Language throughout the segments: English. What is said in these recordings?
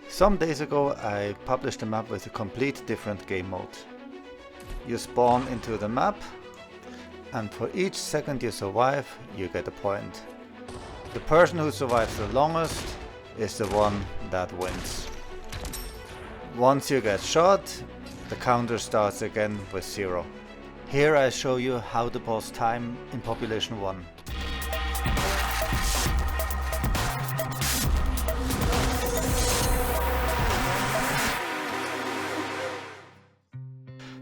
Some days ago I published a map with a complete different game mode. You spawn into the map, and for each second you survive you get a point. The person who survives the longest is the one that wins. Once you get shot, the counter starts again with 0. Here I show you how to pause time in Population 1.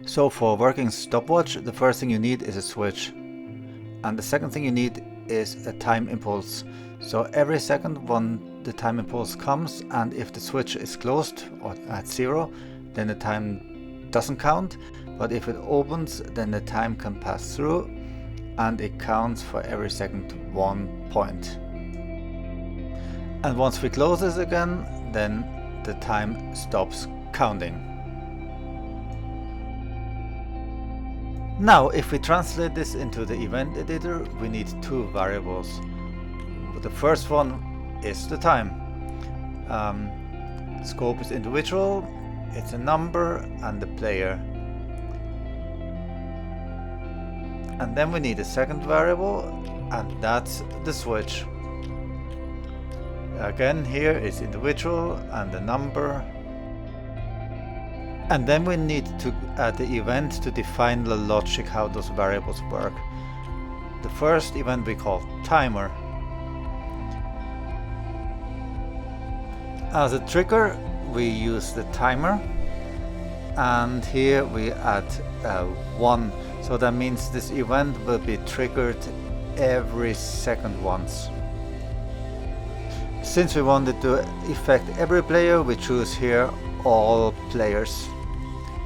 So for working stopwatch, the first thing you need is a switch. And the second thing you need is a time impulse. So every second when the time impulse comes, and if the switch is closed or at 0, then the time doesn't count. But if it opens, then the time can pass through, and it counts for every second 1 point. And once we close this again, then the time stops counting. Now, if we translate this into the event editor, we need 2 variables. The first one is the time. Scope is individual, it's a number and the player. And then we need a second variable, and that's the switch. Again, here is individual and the number. And then we need to add the event to define the logic how those variables work. The first event we call timer. As a trigger we use the timer, and here we add 1. So that means this event will be triggered every second once. Since we wanted to affect every player, we choose here all players.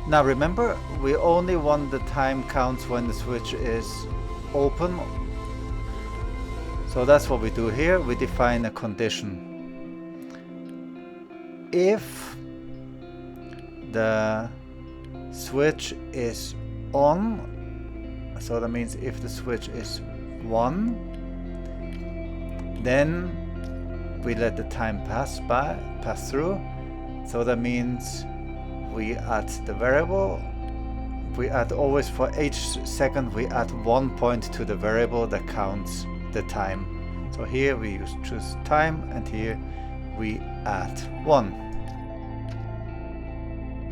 Now remember, we only want the time counts when the switch is open. So that's what we do here. We define a condition. If the switch is on, so that means if the switch is 1, then we let the time pass through. So that means we add the variable. We add always for each second we add 1 point to the variable that counts the time. So here we choose time, and here we add 1.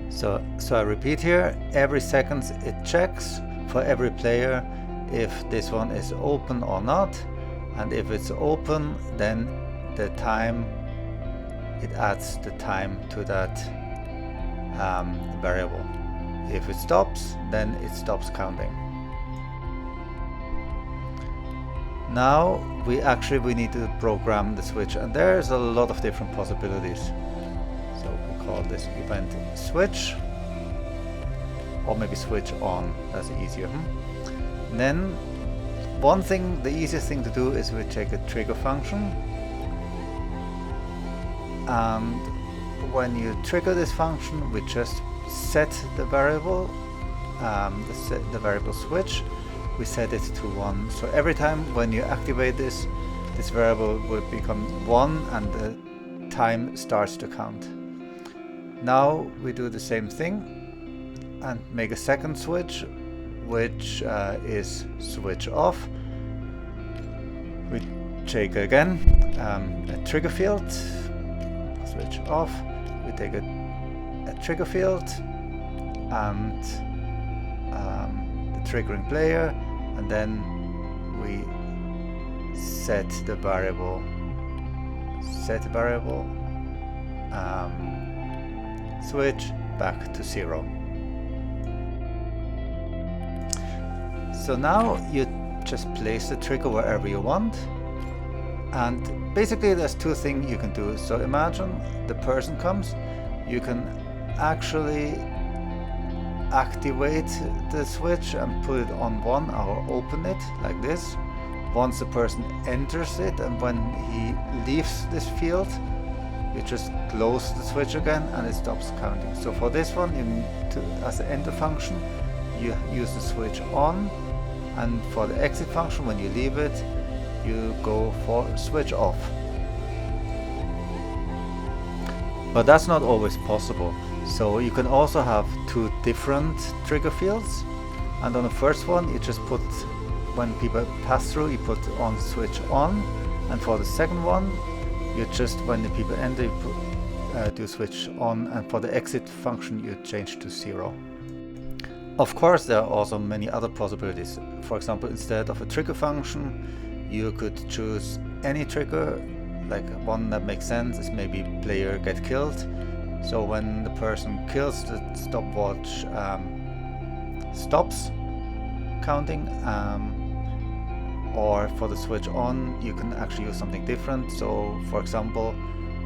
So I repeat here, every second it checks for every player if this one is open or not, and if it's open, then the time, it adds the time to that variable. If it stops, then it stops counting. Now we need to program the switch, and there's a lot of different possibilities. So we call this event switch, or maybe switch on, that's easier. Then one thing, the easiest thing to do is we take a trigger function, and when you trigger this function we just set the variable, the variable switch, we set it to 1. So every time when you activate this variable will become 1 and the time starts to count. Now we do the same thing and make a second switch, which is switch off. We take again a trigger field, switch off. We take a trigger field and the triggering player, and then we set the variable, switch back to 0. So now you just place the trigger wherever you want, and basically there's 2 things you can do. So imagine the person comes, you can actually activate the switch and put it on 1 or open it like this once the person enters it, and when he leaves this field you just close the switch again and it stops counting. So for this one, you need to, as an enter function, you use the switch on, and for the exit function, when you leave it, you go for switch off. But that's not always possible. So you can also have two different trigger fields, and on the first one you just put, when people pass through, you put on switch on, and for the second one you just, when the people enter, you put, do switch on, and for the exit function you change to 0. Of course, there are also many other possibilities. For example, instead of a trigger function, you could choose any trigger. Like one that makes sense is maybe player get killed. So when the person kills, the stopwatch stops counting. Or for the switch on, you can actually use something different. So for example,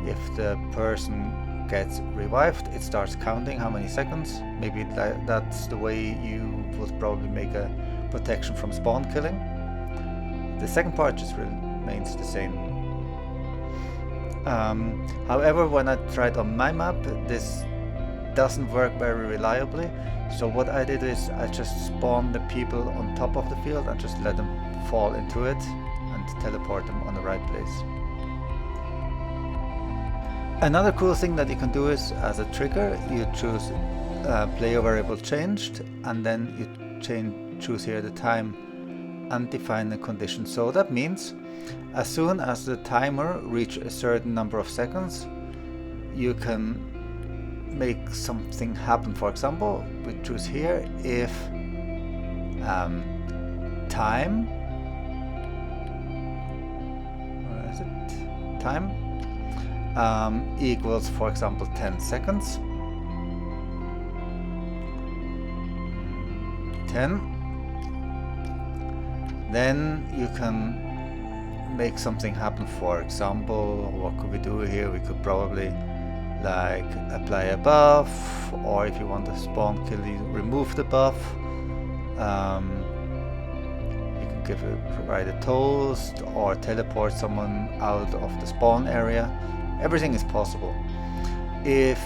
if the person gets revived, it starts counting how many seconds. Maybe that's the way you would probably make a protection from spawn killing. The second part just remains the same. However, when I tried on my map, this doesn't work very reliably. So what I did is I just spawned the people on top of the field and just let them fall into it and teleport them on the right place. Another cool thing that you can do is, as a trigger, you choose player variable changed, and then you choose here the time and define the condition. So that means as soon as the timer reaches a certain number of seconds, you can make something happen. For example, we choose here if time, where is it? Time equals, for example, 10 seconds. 10. Then you can make something happen. For example, what could we do here? We could probably like apply a buff, or if you want to spawn kill, you remove the buff. You can provide a toast or teleport someone out of the spawn area. Everything is possible. If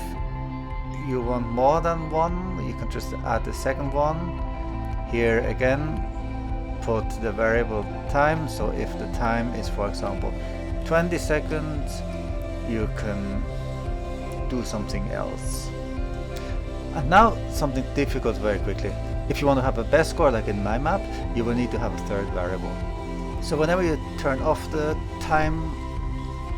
you want more than one, you can just add the second one. Here again, put the variable time. So if the time is, for example, 20 seconds, you can do something else. And now something difficult very quickly. If you want to have a best score like in my map, you will need to have a third variable. So whenever you turn off the time,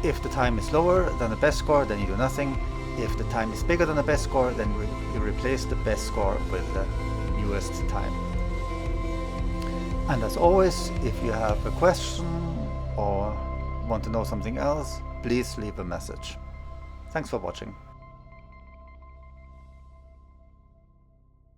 if the time is lower than the best score, then you do nothing. If the time is bigger than the best score, then you replace the best score with the newest time. And as always, if you have a question or want to know something else, please leave a message. Thanks for watching.